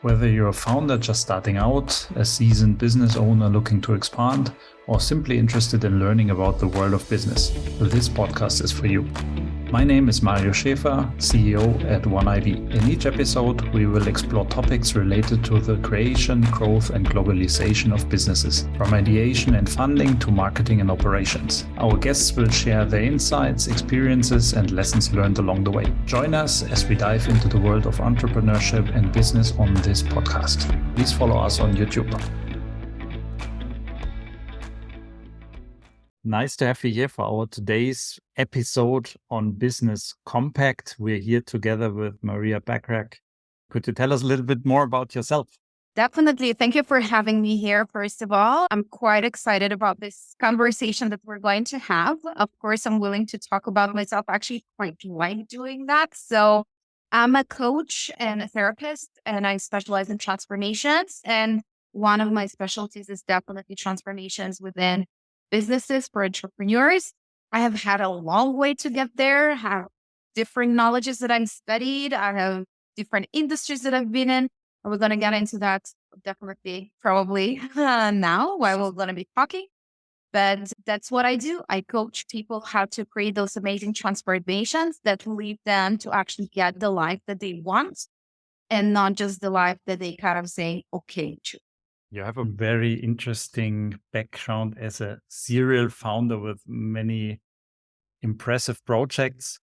Whether you're a founder just starting out, a seasoned business owner looking to expand, or simply interested in learning about the world of business, this podcast is for you. My name is Mario Schäfer, CEO at OneID. In each episode, we will explore topics related to the creation, growth, and globalization of businesses, from ideation and funding to marketing and operations. Our guests will share their insights, experiences, and lessons learned along the way. Join us as we dive into the world of entrepreneurship and business on this podcast. Please follow us on YouTube. Nice to have you here for our today's episode on Business Compact. We're here together with Maria Bakhrakh. Could you tell us a little bit more about yourself? Definitely. Thank you for having me here. First of all, I'm quite excited about this conversation that we're going to have. Of course, I'm willing to talk about myself. I actually quite like doing that. So I'm a coach and a therapist, and I specialize in transformations. And one of my specialties is definitely transformations within businesses for entrepreneurs. I have had a long way to get there, have different knowledges that I've studied. I have different industries that I've been in. We're going to get into that definitely, probably now while we're going to be talking. But that's what I do. I coach people how to create those amazing transformations that lead them to actually get the life that they want and not just the life that they kind of say, okay, to. You have a very interesting background as a serial founder with many impressive projects.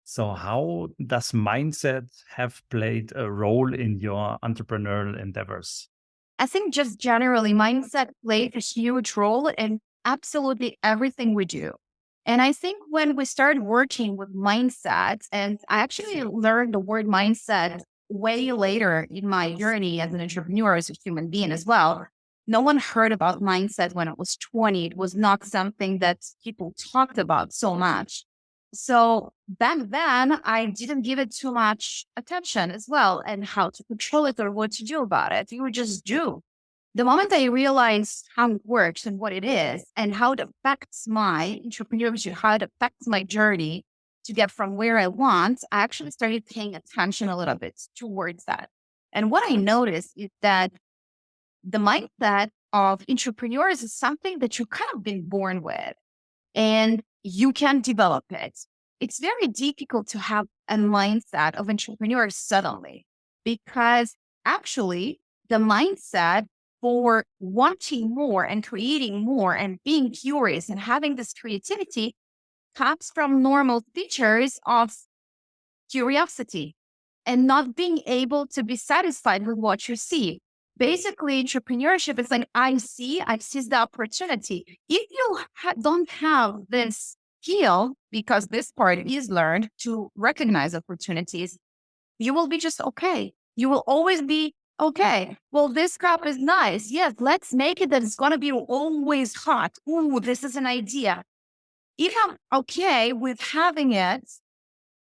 So how does mindset have played a role in your entrepreneurial endeavors? I think just generally, mindset plays a huge role in absolutely everything we do. And I think when we start working with mindset, and I actually learned the word mindset way later in my journey as an entrepreneur, as a human being as well. No one heard about mindset when I was 20. It was not something that people talked about so much. So back then, I didn't give it too much attention as well and how to control it or what to do about it. You would just do. The moment I realized how it works and what it is and how it affects my entrepreneurship, how it affects my journey to get from where I want, I actually started paying attention a little bit towards that. And what I noticed is that the mindset of entrepreneurs is something that you kind of been born with and you can develop it. It's very difficult to have a mindset of entrepreneurs suddenly because actually the mindset for wanting more and creating more and being curious and having this creativity comes from normal features of curiosity and not being able to be satisfied with what you see. Basically, entrepreneurship is like, I see the opportunity. If you don't have this skill, because this part is learned to recognize opportunities, you will be just okay. You will always be okay. Well, this cup is nice. Yes, let's make it that it's going to be always hot. Ooh, this is an idea. If I'm okay with having it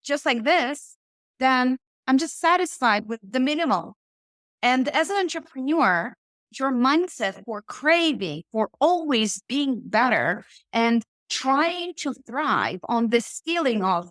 just like this, then I'm just satisfied with the minimal. And as an entrepreneur, your mindset for craving, for always being better and trying to thrive on this feeling of,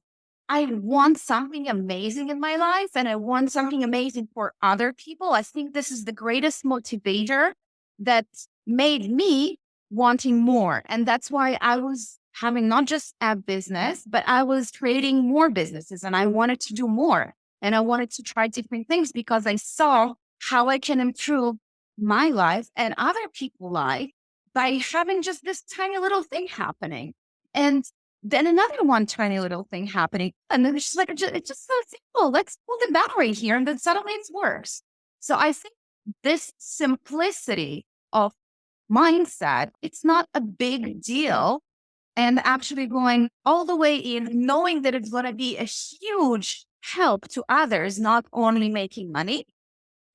I want something amazing in my life and I want something amazing for other people. I think this is the greatest motivator that made me wanting more. And that's why I was having not just a business, but I was creating more businesses and I wanted to do more. And I wanted to try different things because I saw how I can improve my life and other people's life by having just this tiny little thing happening. And then another one tiny little thing happening. And then it's just like, it's just so simple. Let's pull the battery here. And then suddenly it works. So I think this simplicity of mindset, it's not a big deal. And actually going all the way in, knowing that it's going to be a huge help to others, not only making money.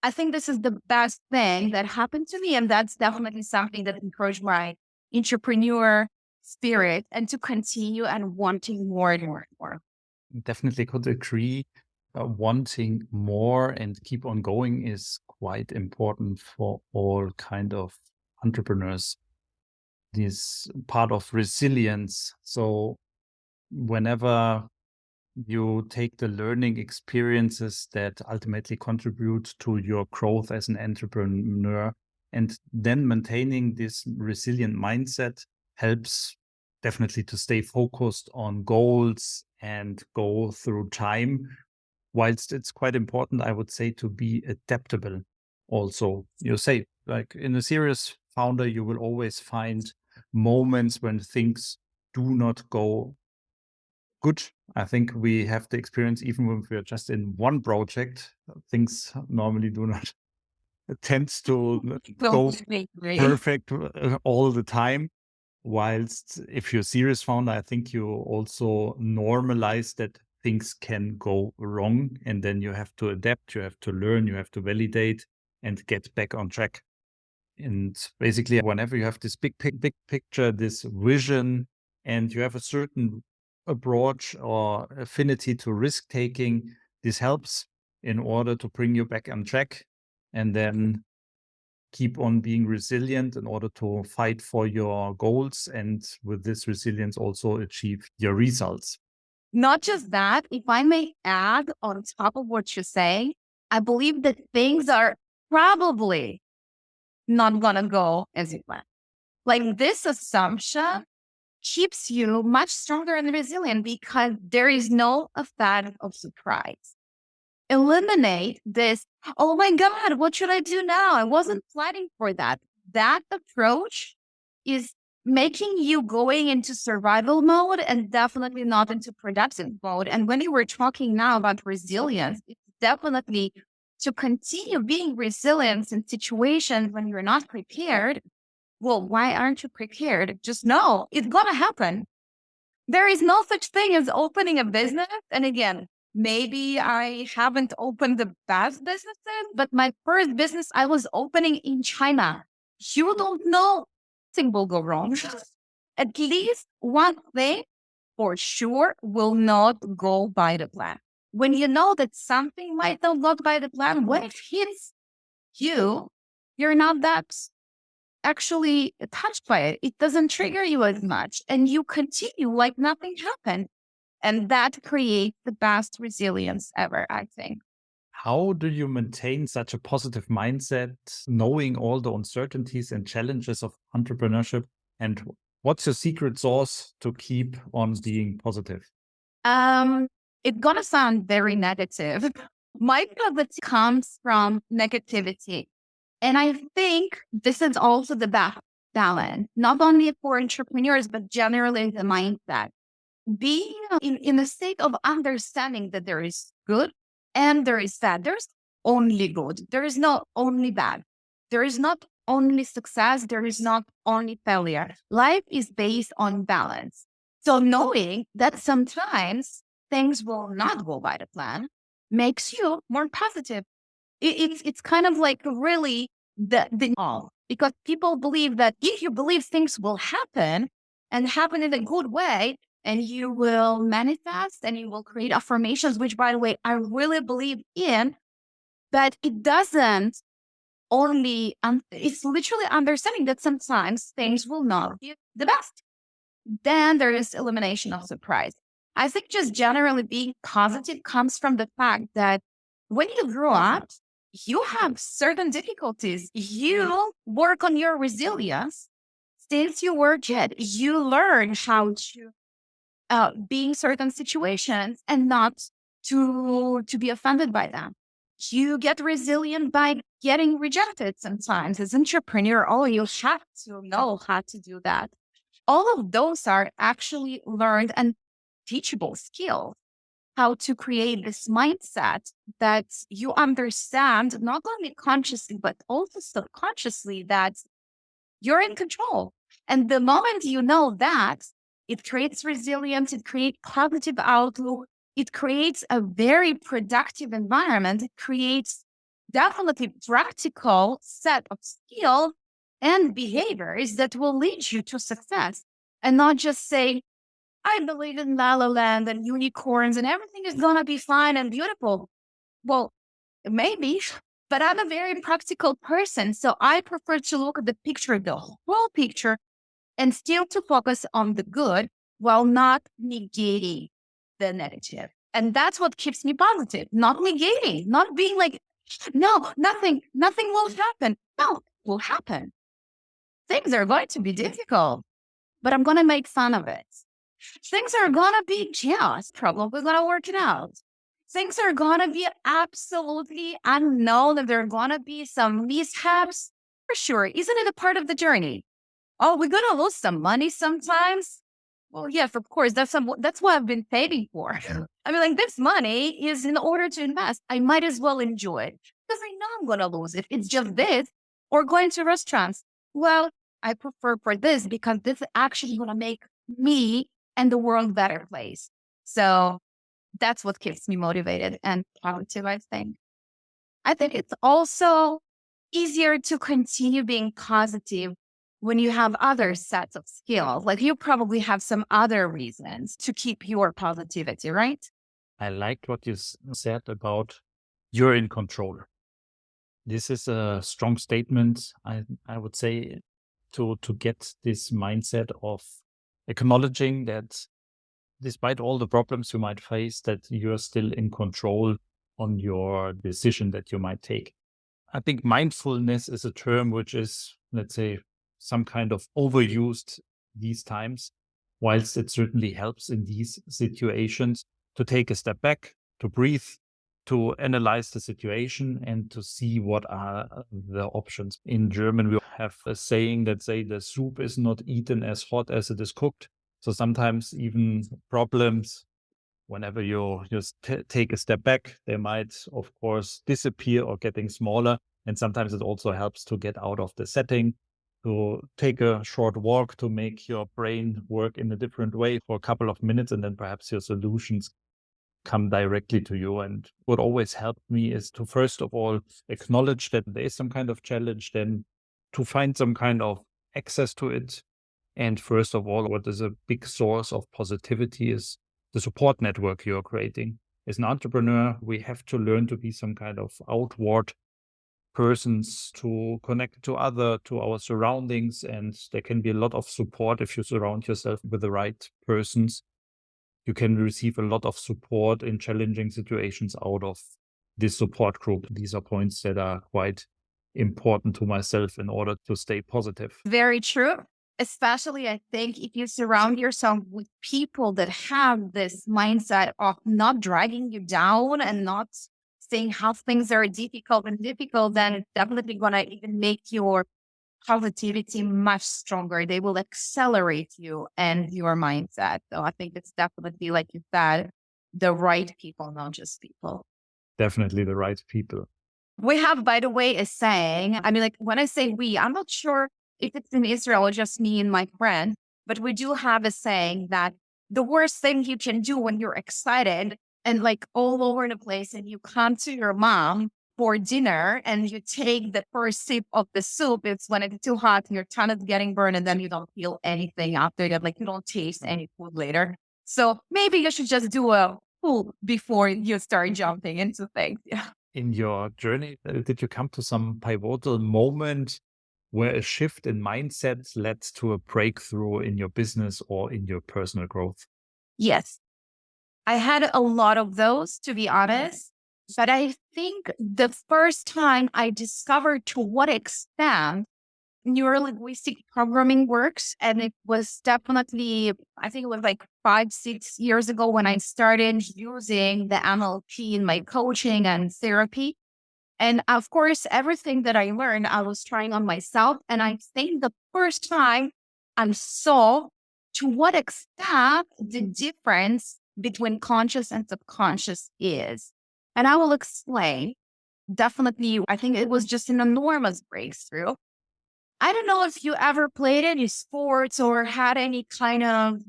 I think this is the best thing that happened to me. And that's definitely something that encouraged my entrepreneur spirit and to continue and wanting more and more and more. Definitely could agree. Wanting more and keep on going is quite important for all kind of entrepreneurs. This part of resilience. So whenever You take the learning experiences that ultimately contribute to your growth as an entrepreneur. And then maintaining this resilient mindset helps definitely to stay focused on goals and go through time. Whilst it's quite important, I would say, to be adaptable. Also, you say, like in a serious founder, you will always find moments when things do not go good. I think we have the experience, even when we're just in one project, things normally do not tend to go perfect all the time. Whilst if you're a serious founder, I think you also normalize that things can go wrong, and then you have to adapt, you have to learn, you have to validate and get back on track. And basically, whenever you have this big picture, this vision, and you have a certain approach or affinity to risk taking, this helps in order to bring you back on track, and then keep on being resilient in order to fight for your goals, and with this resilience also achieve your results. Not just that, if I may add on top of what you're saying, I believe that things are probably not going to go as you plan. Like this assumption keeps you much stronger and resilient because there is no effect of surprise. Eliminate this, oh my God, what should I do now? I wasn't planning for that. That approach is making you going into survival mode and definitely not into productive mode. And when you were talking now about resilience, it's definitely to continue being resilient in situations when you're not prepared. Well, why aren't you prepared? Just know it's gonna happen. There is no such thing as opening a business. And again, maybe I haven't opened the best businesses, but my first business I was opening in China. You don't know, thing will go wrong. At least one thing for sure will not go by the plan. When you know that something might not go by the plan, when it hits you, you're not that actually touched by it. It doesn't trigger you as much, and you continue like nothing happened. And that creates the best resilience ever, I think. How do you maintain such a positive mindset, knowing all the uncertainties and challenges of entrepreneurship? And what's your secret sauce to keep on being positive? It's gonna sound very negative. My positivity comes from negativity. And I think this is also the best balance, not only for entrepreneurs, but generally the mindset. Being in the state of understanding that there is good and there is bad. There's only good. There is not only bad. There is not only success. There is not only failure. Life is based on balance. So knowing that sometimes things will not go by the plan makes you more positive. It's kind of like really the all, because people believe that if you believe things will happen and happen in a good way, and you will manifest and you will create affirmations, which by the way, I really believe in, but it doesn't only, it's literally understanding that sometimes things will not be the best. Then there is elimination of surprise. I think just generally being positive comes from the fact that when you grow up, you have certain difficulties. You work on your resilience. Since you were a kid, you learn how to be in certain situations and not to be offended by them. You get resilient by getting rejected sometimes. As an entrepreneur, oh, you have to know how to do that. All of those are actually learned and teachable skills. How to create this mindset that you understand not only consciously, but also subconsciously that you're in control. And the moment you know that, it creates resilience, it creates positive outlook, it creates a very productive environment, it creates definitely practical set of skills and behaviors that will lead you to success. And not just say, I believe in La La Land and unicorns and everything is gonna be fine and beautiful. Well, maybe, but I'm a very practical person. So I prefer to look at the picture, the whole picture, and still to focus on the good while not negating the negative. And that's what keeps me positive, not negating, not being like, no, nothing will happen. No, it will happen. Things are going to be difficult, but I'm going to make fun of it. Things are going to be just probably going to work it out. Things are going to be absolutely unknown. That there are going to be some mishaps for sure. Isn't it a part of the journey? Oh, we're going to lose some money sometimes. Well, yes, of course. That's what I've been saving for. I mean, like, this money is in order to invest. I might as well enjoy it because I know I'm going to lose it. It's just this or going to restaurants. Well, I prefer for this because this is actually going to make me and the world a better place. So that's what keeps me motivated and positive, I think. I think it's also easier to continue being positive when you have other sets of skills. Like, you probably have some other reasons to keep your positivity, right? I liked what you said about you're in control. This is a strong statement, I would say, to get this mindset of acknowledging that despite all the problems you might face, that you're still in control on your decision that you might take. I think mindfulness is a term which is, let's say, some kind of overused these times, whilst it certainly helps in these situations to take a step back, to breathe, to analyze the situation and to see what are the options. In German, we have a saying that say the soup is not eaten as hot as it is cooked. So sometimes even problems, whenever you just take a step back, they might, of course, disappear or getting smaller. And sometimes it also helps to get out of the setting, to take a short walk, to make your brain work in a different way for a couple of minutes, and then perhaps your solutions come directly to you. And what always helped me is to, first of all, acknowledge that there is some kind of challenge, then to find some kind of access to it. And first of all, what is a big source of positivity is the support network you're creating. As an entrepreneur, we have to learn to be some kind of outward persons, to connect to our surroundings. And there can be a lot of support if you surround yourself with the right persons. You can receive a lot of support in challenging situations out of this support group. These are points that are quite important to myself in order to stay positive. Very true. Especially, I think, if you surround yourself with people that have this mindset of not dragging you down and not saying how things are difficult, then it's definitely going to even make your positivity much stronger. They will accelerate you and your mindset. So I think it's definitely, like you said, the right people, not just people. Definitely the right people. We have, by the way, a saying. I mean, like, when I say we, I'm not sure if it's in Israel or just me and my friend, but we do have a saying that the worst thing you can do when you're excited and like all over the place and you come to your mom for dinner and you take the first sip of the soup, it's when it's too hot and your tongue is getting burned and then you don't feel anything after that. Like, you don't taste any food later. So maybe you should just do a pull before you start jumping into things. Yeah. In your journey, did you come to some pivotal moment where a shift in mindset led to a breakthrough in your business or in your personal growth? Yes, I had a lot of those, to be honest. But I think the first time I discovered to what extent neurolinguistic programming works, and it was definitely, I think it was like 5, 6 years ago when I started using the NLP in my coaching and therapy. And of course, everything that I learned, I was trying on myself. And I think the first time I saw to what extent the difference between conscious and subconscious is. And I will explain. Definitely, I think it was just an enormous breakthrough. I don't know if you ever played any sports or had any kind of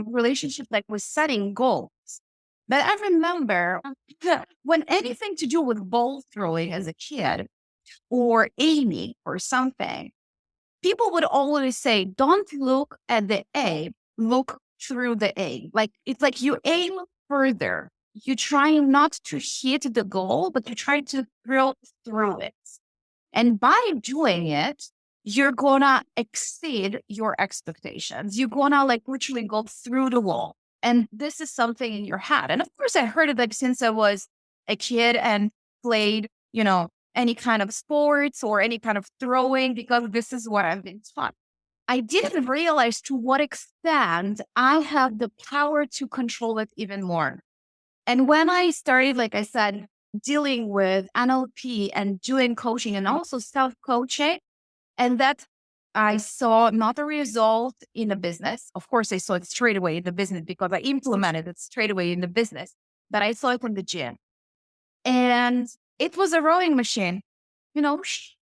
relationship like with setting goals. But I remember when anything to do with ball throwing as a kid or aiming or something, people would always say, don't look at the aim, look through the aim. Like, it's like you aim further. You try not to hit the goal, but you try to throw through it. And by doing it, you're gonna exceed your expectations. You're gonna like literally go through the wall. And this is something in your head. And of course, I heard it like since I was a kid and played, any kind of sports or any kind of throwing because this is what I've been taught. I didn't realize to what extent I have the power to control it even more. And when I started, like I said, dealing with NLP and doing coaching and also self coaching, and that I saw not a result in the business. Of course, I saw it straight away in the business because I implemented it straight away in the business, but I saw it in the gym. And it was a rowing machine. The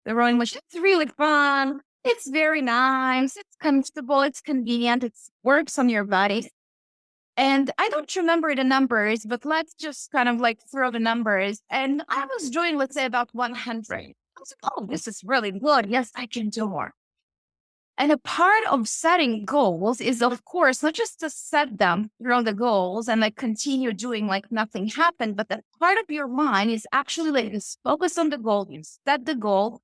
rowing machine. It's really fun. It's very nice. It's comfortable. It's convenient. It works on your body. And I don't remember the numbers, but let's just kind of like throw the numbers. And I was doing, let's say, about 100. I was like, oh, this is really good. Yes, I can do more. And a part of setting goals is, of course, not just to set them, the goals and like continue doing like nothing happened, but that part of your mind is actually like just focus on the goal. You set the goal,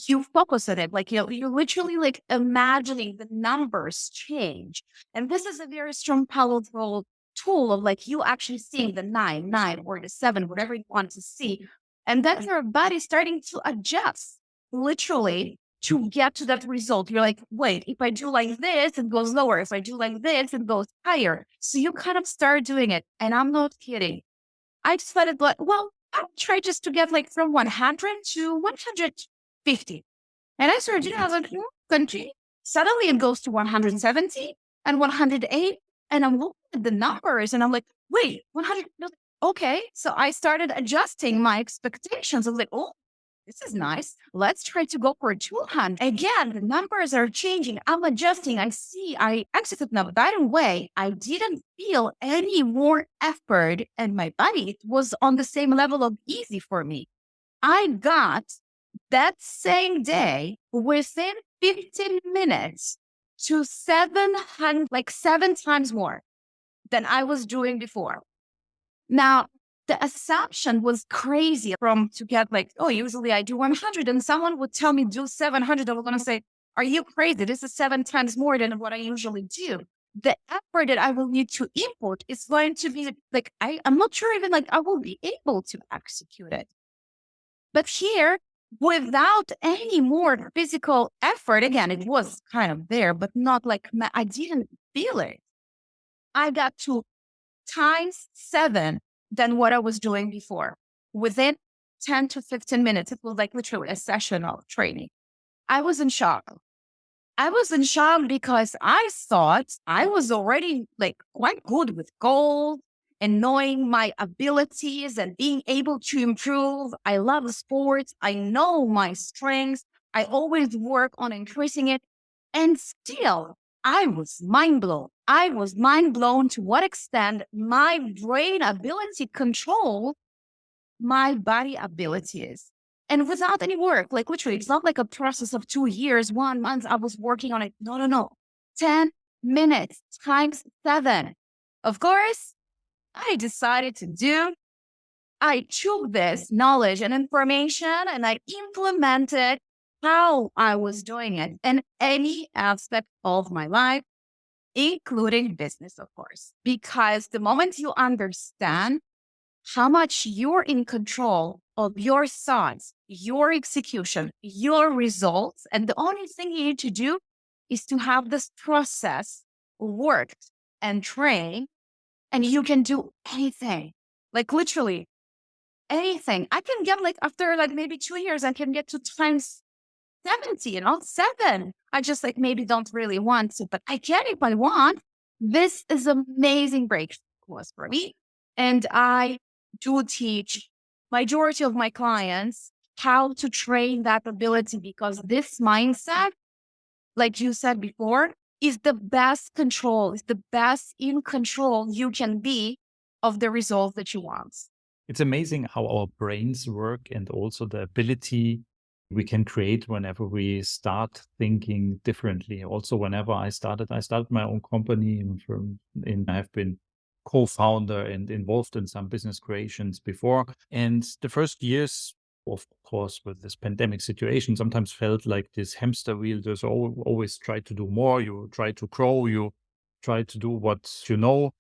you focus on it. Like, you're literally like imagining the numbers change. And this is a very strong, powerful tool of like you actually seeing the nine, or the 7, whatever you want to see. And then your body starting to adjust literally to get to that result. You're like, wait, if I do like this, it goes lower. If I do like this, it goes higher. So you kind of start doing it. And I'm not kidding. I just felt it like, well, I'll try just to get like from 100 to 150. And I started doing it. I was like, continue. Suddenly it goes to 170 and 108. And I'm looking at the numbers and I'm like, wait, 100. Okay. So I started adjusting my expectations. I was like, oh, this is nice. Let's try to go for 200. Again, the numbers are changing. I'm adjusting. I exited now. By the way, I didn't feel any more effort in my body. It was on the same level of easy for me. I got that same day within 15 minutes to 700, like 7 times more than I was doing before. Now, the assumption was crazy to get like, oh, usually I do 100 and someone would tell me do 700. I was going to say, are you crazy? This is 7 times more than what I usually do. The effort that I will need to input is going to be like, I'm not sure even like I will be able to execute it. But here, without any more physical effort, again, it was kind of there, but not like I didn't feel it. I got to times 7 than what I was doing before. Within 10 to 15 minutes, it was like literally a session of training. I was in shock. I was in shock because I thought I was already like quite good with goals and knowing my abilities and being able to improve. I love sports. I know my strengths. I always work on increasing it. And still, I was mind blown. I was mind blown to what extent my brain ability control my body abilities. And without any work, like literally, it's not like a process of 2 years, 1 month. I was working on it. No. 10 minutes times 7. Of course, I decided to do. I took this knowledge and information and I implemented how I was doing it in any aspect of my life, including business, of course. Because the moment you understand how much you're in control of your thoughts, your execution, your results, and the only thing you need to do is to have this process worked and trained, and you can do anything, like literally anything. I can get like after like maybe 2 years, I can get to times 70 and all 7. I just like maybe don't really want to, but I can if I want. This is amazing breakthrough for me. And I do teach majority of my clients how to train that ability because this mindset, like you said before, is the best control, is the best in control you can be of the results that you want. It's amazing how our brains work and also the ability we can create whenever we start thinking differently. Also, whenever I started my own company I have been co-founder and involved in some business creations before. And the first years, of course, with this pandemic situation, sometimes felt like this hamster wheel. There's always try to do more. You try to grow. You try to do what you know.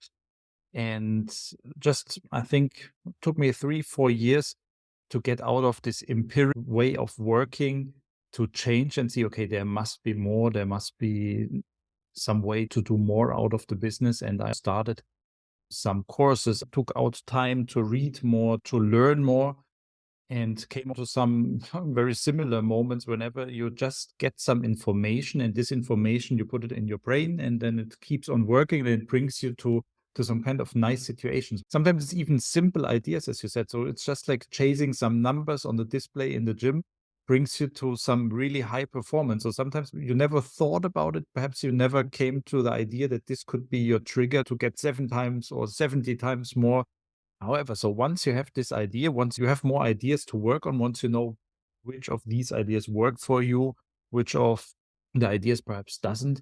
And just, I think, it took me 3-4 years to get out of this empirical way of working, to change and see, okay, there must be more, there must be some way to do more out of the business. And I started some courses, took out time to read more, to learn more, and came to some very similar moments whenever you just get some information, and this information you put it in your brain, and then it keeps on working, and it brings you to some kind of nice situations. Sometimes it's even simple ideas, as you said. So it's just like chasing some numbers on the display in the gym brings you to some really high performance. So sometimes you never thought about it. Perhaps you never came to the idea that this could be your trigger to get 7 times or 70 times more. However, so once you have this idea, once you have more ideas to work on, once you know which of these ideas work for you, which of the ideas perhaps doesn't,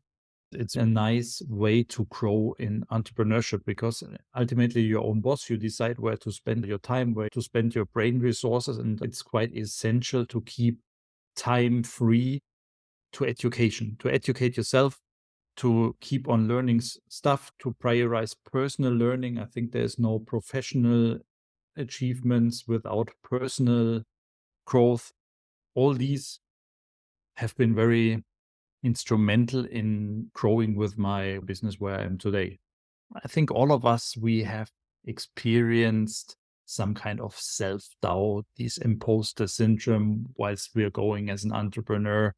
it's a nice way to grow in entrepreneurship, because ultimately you're your own boss. You decide where to spend your time, where to spend your brain resources. And it's quite essential to keep time free to education, to educate yourself, to keep on learning stuff, to prioritize personal learning. I think there's no professional achievements without personal growth. All these have been very instrumental in growing with my business where I am today. I think all of us, we have experienced some kind of self-doubt, this imposter syndrome whilst we're going as an entrepreneur.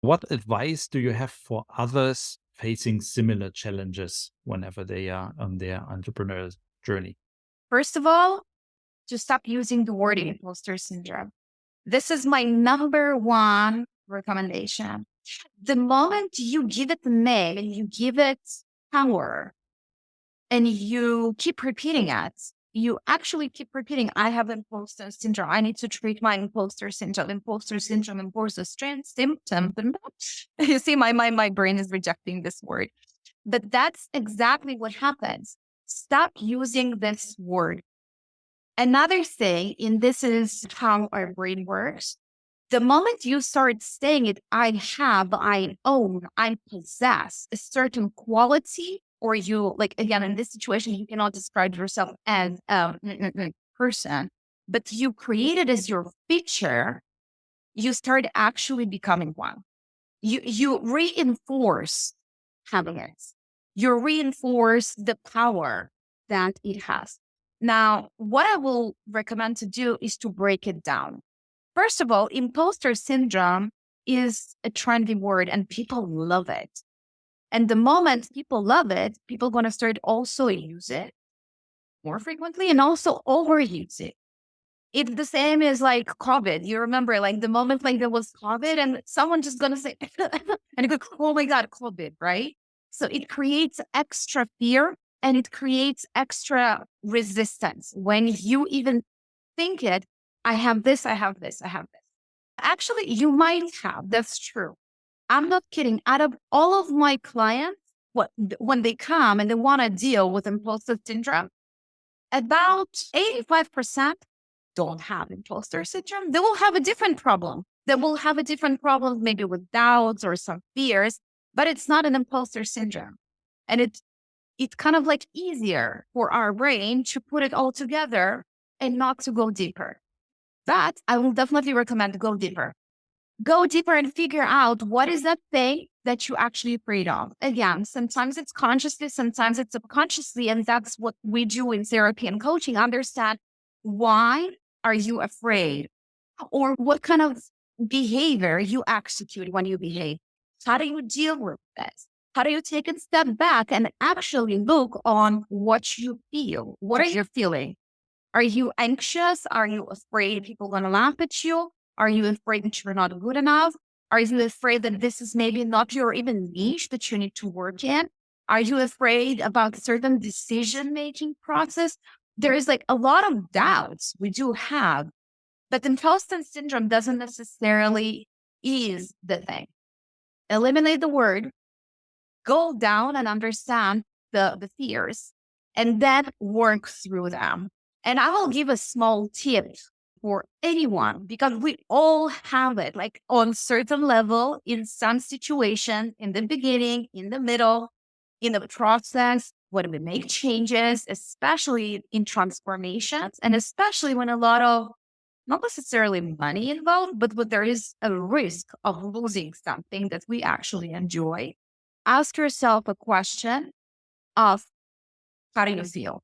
What advice do you have for others facing similar challenges whenever they are on their entrepreneurial journey? First of all, to stop using the word imposter syndrome. This is my number one recommendation. The moment you give it a name and you give it power and you keep repeating it, you actually keep repeating, I have imposter syndrome. I need to treat my imposter syndrome, imposter syndrome, imposter symptom. You see, my brain is rejecting this word. But that's exactly what happens. Stop using this word. Another thing, and this is how our brain works, the moment you start saying it, I have, I own, I possess a certain quality, or you, like, again, in this situation, you cannot describe yourself as a person, but you create it as your feature, you start actually becoming one. You reinforce having it. You reinforce the power that it has. Now, what I will recommend to do is to break it down. First of all, imposter syndrome is a trendy word and people love it. And the moment people love it, people are going to start also use it more frequently and also overuse it. It's the same as like COVID. You remember, like the moment like there was COVID and someone just going to say, and you go, oh my God, COVID, right? So it creates extra fear and it creates extra resistance when you even think it, I have this, I have this, I have this. Actually, you might have, that's true. I'm not kidding. Out of all of my clients, when they come and they want to deal with impulsive syndrome, about 85% don't have imposter syndrome. They will have a different problem. They will have a different problem, maybe with doubts or some fears, but it's not an imposter syndrome. And it's kind of like easier for our brain to put it all together and not to go deeper. But I will definitely recommend to go deeper. Go deeper and figure out what is that thing that you actually afraid of. Again, sometimes it's consciously, sometimes it's subconsciously, and that's what we do in therapy and coaching. Understand, why are you afraid? Or what kind of behavior you execute when you behave? How do you deal with this? How do you take a step back and actually look on what you feel? What are you feeling? Are you anxious? Are you afraid people are going to laugh at you? Are you afraid that you're not good enough? Are you afraid that this is maybe not your even niche that you need to work in? Are you afraid about certain decision-making process? There is like a lot of doubts we do have, but imposter syndrome doesn't necessarily is the thing. Eliminate the word, go down and understand the fears, and then work through them. And I will give a small tip for anyone, because we all have it, like on certain level, in some situation, in the beginning, in the middle, in the process. when we make changes, especially in transformations, and especially when a lot of not necessarily money involved, but when there is a risk of losing something that we actually enjoy, ask yourself a question of how do you feel?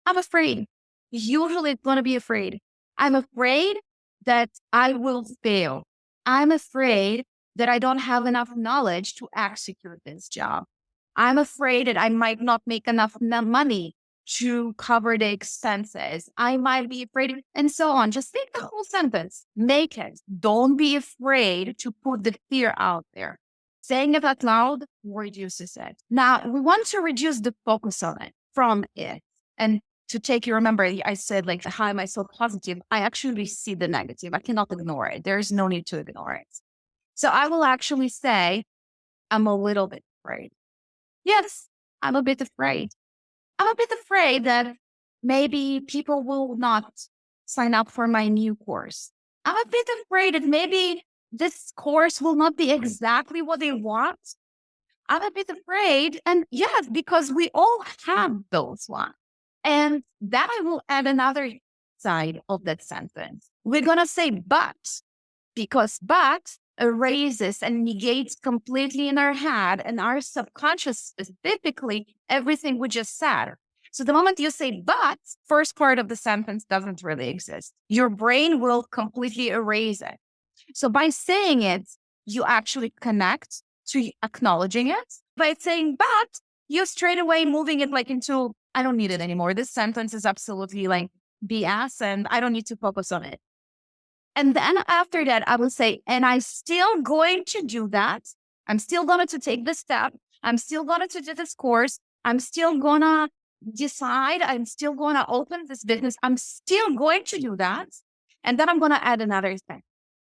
I'm afraid. Usually it's going to be afraid. I'm afraid that I will fail. I'm afraid that I don't have enough knowledge to execute this job. I'm afraid that I might not make enough money to cover the expenses. I might be afraid, and so on. Just take the whole sentence, make it. Don't be afraid to put the fear out there. Saying it out loud reduces it. Now, we want to reduce the focus on it from it. And to take you, remember, I said, like, how am I so positive? I actually see the negative. I cannot ignore it. There is no need to ignore it. So I will actually say, I'm a little bit afraid. Yes, I'm a bit afraid. I'm a bit afraid that maybe people will not sign up for my new course. I'm a bit afraid that maybe this course will not be exactly what they want. I'm a bit afraid. And yes, because we all have those ones. And then I will add another side of that sentence. We're going to say, because but erases and negates completely in our head and our subconscious specifically everything we just said. So the moment you say but, first part of the sentence doesn't really exist. Your brain will completely erase it. So by saying it, you actually connect to acknowledging it. By saying but, you're straight away moving it like into, I don't need it anymore. This sentence is absolutely like BS and I don't need to focus on it. And then after that, I will say, and I'm still going to do that. I'm still going to take this step. I'm still going to do this course. I'm still going to decide. I'm still going to open this business. I'm still going to do that. And then I'm going to add another thing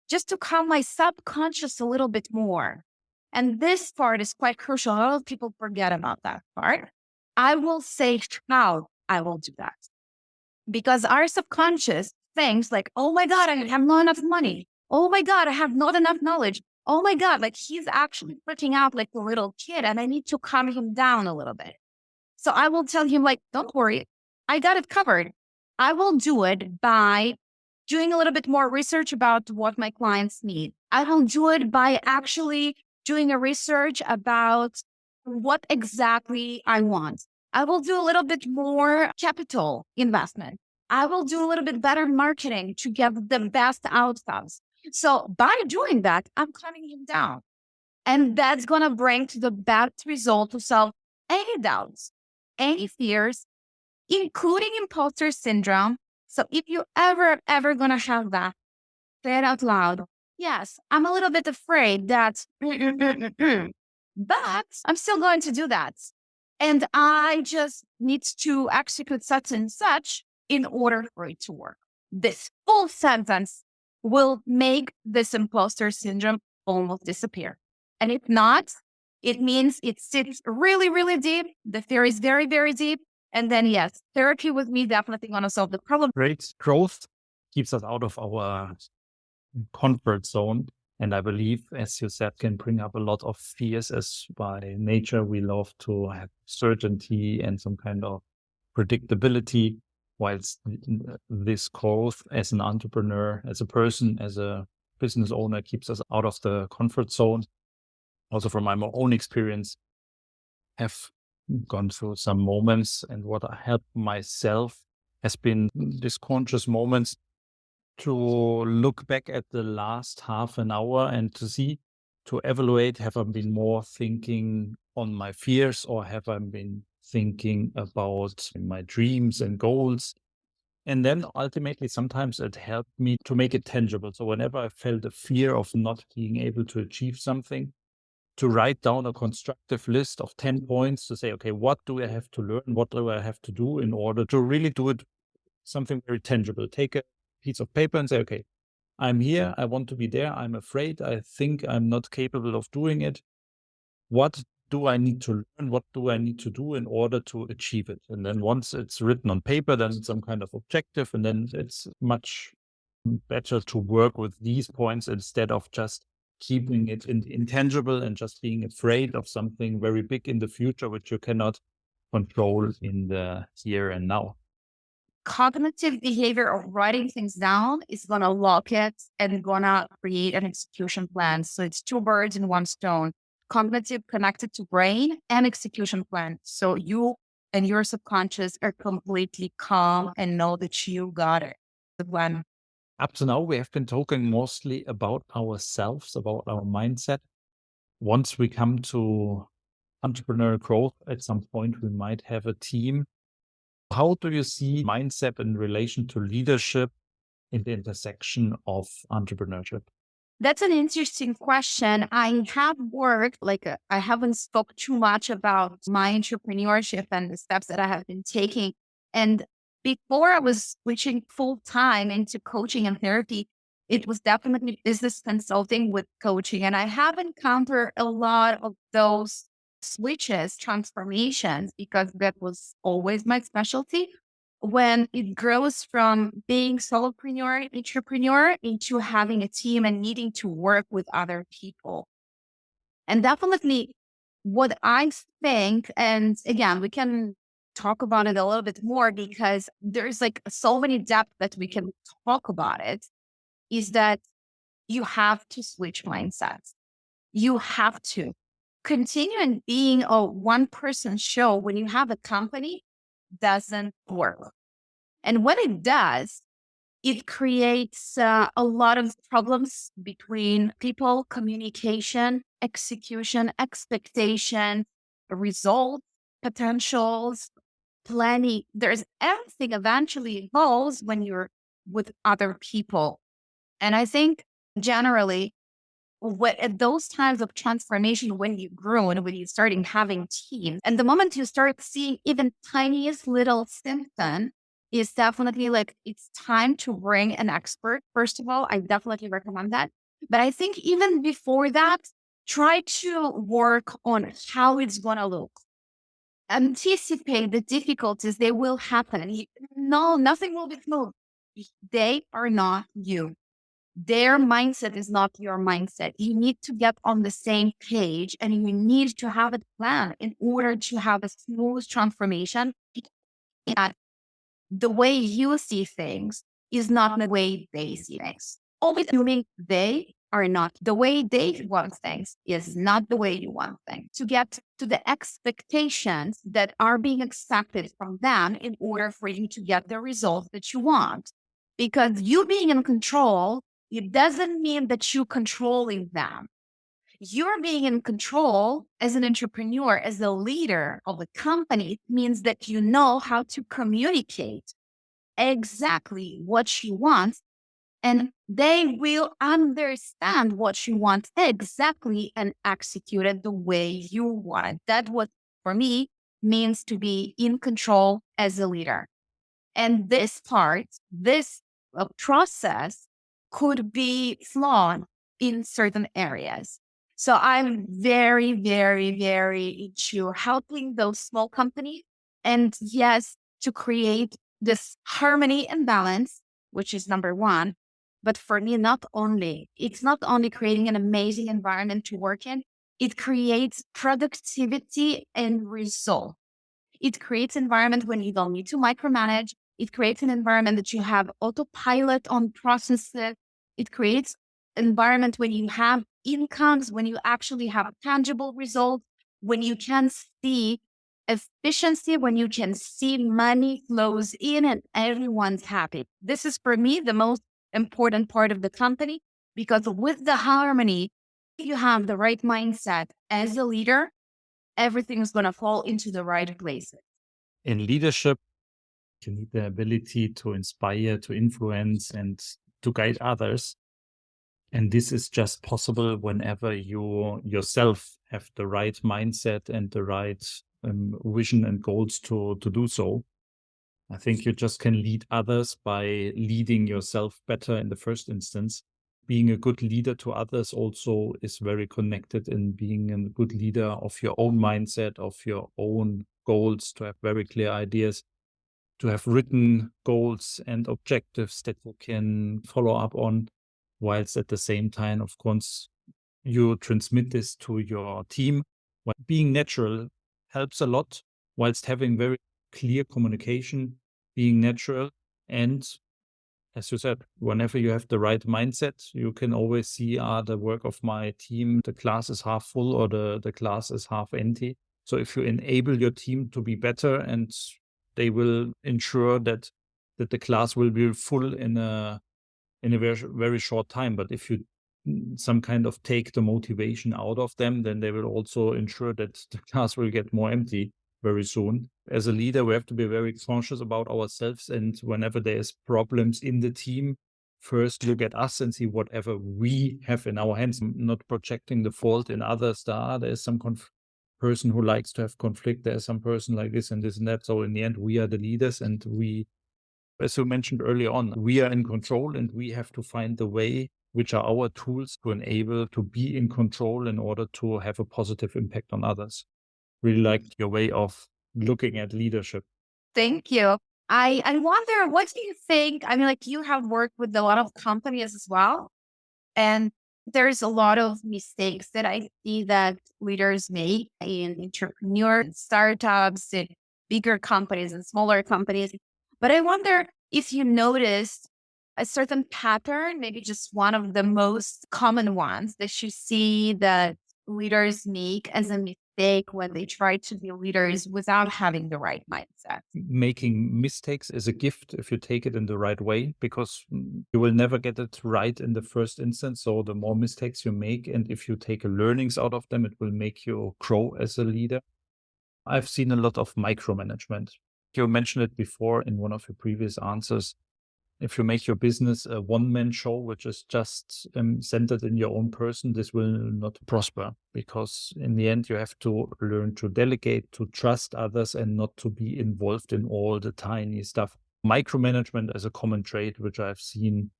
just to calm my subconscious a little bit more. And this part is quite crucial. A lot of people forget about that part. I will say how I will do that. Because our subconscious thinks like, oh my God, I have not enough money. Oh my God, I have not enough knowledge. Oh my God, like he's actually freaking out like a little kid and I need to calm him down a little bit. So I will tell him like, don't worry, I got it covered. I will do it by doing a little bit more research about what my clients need. I will do it by actually doing a research about what exactly I want. I will do a little bit more capital investment. I will do a little bit better marketing to get the best outcomes. So by doing that, I'm calming him down. And that's going to bring to the best result to solve any doubts, any fears, including imposter syndrome. So if you ever going to have that, say it out loud. Yes, I'm a little bit afraid that, but I'm still going to do that. And I just need to execute such and such in order for it to work. This full sentence will make this imposter syndrome almost disappear. And if not, it means it sits really, really deep. The fear is very, very deep. And then, yes, therapy with me definitely going to solve the problem. Great growth keeps us out of our comfort zone. And I believe, as you said, can bring up a lot of fears, as by nature we love to have certainty and some kind of predictability, whilst this growth as an entrepreneur, as a person, as a business owner keeps us out of the comfort zone. Also from my own experience, have gone through some moments, and what I helped myself has been these conscious moments to look back at the last half an hour and to evaluate, have I been more thinking on my fears or have I been thinking about my dreams and goals? And then ultimately, sometimes it helped me to make it tangible. So whenever I felt a fear of not being able to achieve something, to write down a constructive list of 10 points to say, okay, what do I have to learn? What do I have to do in order to really do it something very tangible? Take a piece of paper and say, okay, I'm here. I want to be there. I'm afraid. I think I'm not capable of doing it. What do I need to learn? What do I need to do in order to achieve it? And then once it's written on paper, then it's some kind of objective. And then it's much better to work with these points instead of just keeping it intangible and just being afraid of something very big in the future, which you cannot control in the here and now. Cognitive behavior of writing things down is going to lock it and going to create an execution plan. So it's two birds in one stone. Cognitive connected to brain and execution plan. So you and your subconscious are completely calm and know that you got it. The plan. Up to now, we have been talking mostly about ourselves, about our mindset. Once we come to entrepreneurial growth, at some point, we might have a team. How do you see mindset in relation to leadership in the intersection of entrepreneurship? That's an interesting question. I have worked, I haven't spoke too much about my entrepreneurship and the steps that I have been taking. And before I was switching full time into coaching and therapy, it was definitely business consulting with coaching. And I have encountered a lot of those switches, transformations, because that was always my specialty when it grows from being solopreneur, entrepreneur into having a team and needing to work with other people. And definitely what I think, and again, we can talk about it a little bit more because there's like so many depth that we can talk about it, is that you have to switch mindsets. You have to continue and being a one person show when you have a company doesn't work. And when it does, it creates a lot of problems between people, communication, execution, expectation, results, potentials, planning. There's everything eventually evolves when you're with other people. And I think generally, at those times of transformation, when you grow and when you starting having teams, and the moment you start seeing even tiniest little symptom, is definitely like it's time to bring an expert. First of all, I definitely recommend that. But I think even before that, try to work on how it's going to look. Anticipate the difficulties, they will happen. No, nothing will be smooth. They are not you. Their mindset is not your mindset. You need to get on the same page and you need to have a plan in order to have a smooth transformation. And the way you see things is not the way they see things. Always assuming they are not the way they want things is not the way you want things. To get to the expectations that are being expected from them in order for you to get the results that you want. Because you being in control, it doesn't mean that you're controlling them. You're being in control as an entrepreneur, as a leader of a company. It means that you know how to communicate exactly what you want, and they will understand what you want exactly and execute it the way you want it. That's what, for me, means to be in control as a leader. And this part, this process could be flawed in certain areas. So I'm very, very, very into helping those small companies. And yes, to create this harmony and balance, which is number one. But for me, it's not only creating an amazing environment to work in, it creates productivity and result. It creates environment when you don't need to micromanage. It creates an environment that you have autopilot on processes. It creates environment when you have incomes, when you actually have tangible results, when you can see efficiency, when you can see money flows in and everyone's happy. This is for me the most important part of the company, because with the harmony, if you have the right mindset as a leader, everything is going to fall into the right places. In leadership, you need the ability to inspire, to influence, and to guide others. And this is just possible whenever you yourself have the right mindset and the right vision and goals to do so. I think you just can lead others by leading yourself better in the first instance. Being a good leader to others also is very connected in being a good leader of your own mindset, of your own goals, to have very clear ideas, to have written goals and objectives that you can follow up on, whilst at the same time, of course, you transmit this to your team. Being natural helps a lot. whilst having very clear communication, being natural. And as you said, whenever you have the right mindset, you can always see, the work of my team, the glass is half full or the glass is half empty. So if you enable your team to be better, and they will ensure that the glass will be full in a very, very short time. But if you some kind of take the motivation out of them, then they will also ensure that the class will get more empty very soon. As a leader, we have to be very conscious about ourselves. And whenever there's problems in the team, first look at us and see whatever we have in our hands, not projecting the fault in others. There's some person who likes to have conflict. There's some person like this and this and that. So in the end, we are the leaders, and we, as you mentioned earlier on, we are in control, and we have to find the way, which are our tools to enable to be in control in order to have a positive impact on others. Really like your way of looking at leadership. Thank you. I wonder, what do you think? I mean, like, you have worked with a lot of companies as well. And there's a lot of mistakes that I see that leaders make in entrepreneur startups, in bigger companies and smaller companies. But I wonder if you noticed a certain pattern, maybe just one of the most common ones that you see that leaders make as a mistake when they try to be leaders without having the right mindset. Making mistakes is a gift if you take it in the right way, because you will never get it right in the first instance. So the more mistakes you make, and if you take learnings out of them, it will make you grow as a leader. I've seen a lot of micromanagement. You mentioned it before in one of your previous answers. If you make your business a one-man show, which is just centered in your own person, this will not prosper, because in the end, you have to learn to delegate, to trust others, and not to be involved in all the tiny stuff. Micromanagement is a common trait, which I've seen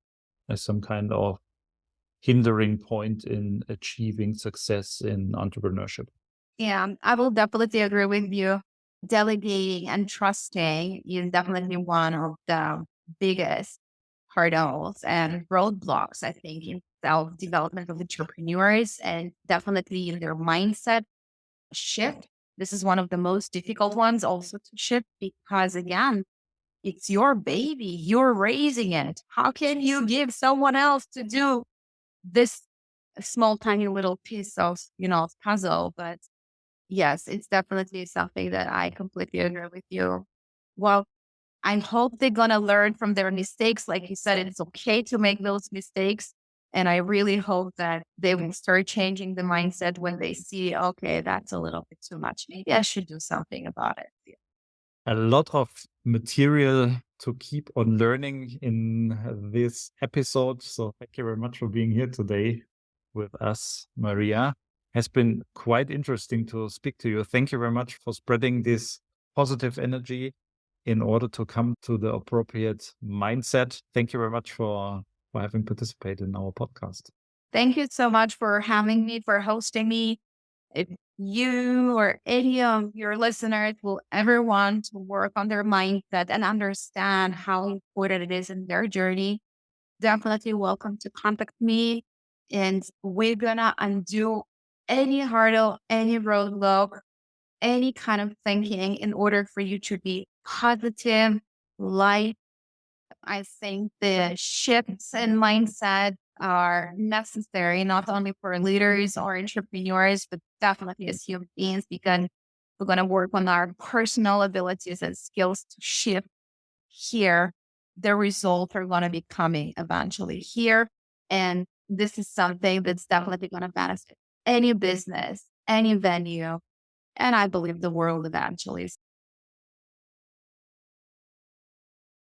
as some kind of hindering point in achieving success in entrepreneurship. Yeah, I will definitely agree with you. Delegating and trusting is definitely one of the biggest hurdles and roadblocks, I think, in self development of entrepreneurs, and definitely in their mindset shift. This is one of the most difficult ones also to shift, because, again, it's your baby, you're raising it. How can you give someone else to do this small, tiny little piece of, puzzle? But yes, it's definitely something that I completely agree with you. Well, I hope they're going to learn from their mistakes. Like you said, it's okay to make those mistakes. And I really hope that they will start changing the mindset when they see, okay, that's a little bit too much. Maybe I should do something about it. A lot of material to keep on learning in this episode. So thank you very much for being here today with us, Maria. Has been quite interesting to speak to you. Thank you very much for spreading this positive energy in order to come to the appropriate mindset. Thank you very much for having participated in our podcast. Thank you so much for having me, for hosting me. If you or any of your listeners will ever want to work on their mindset and understand how important it is in their journey, definitely welcome to contact me. And we're gonna undo any hurdle, any roadblock, any kind of thinking in order for you to be positive, light. I think the shifts in mindset are necessary, not only for leaders or entrepreneurs, but definitely as human beings, because we're going to work on our personal abilities and skills to shift here. The results are going to be coming eventually here. And this is something that's definitely going to benefit any business, any venue, and I believe the world eventually.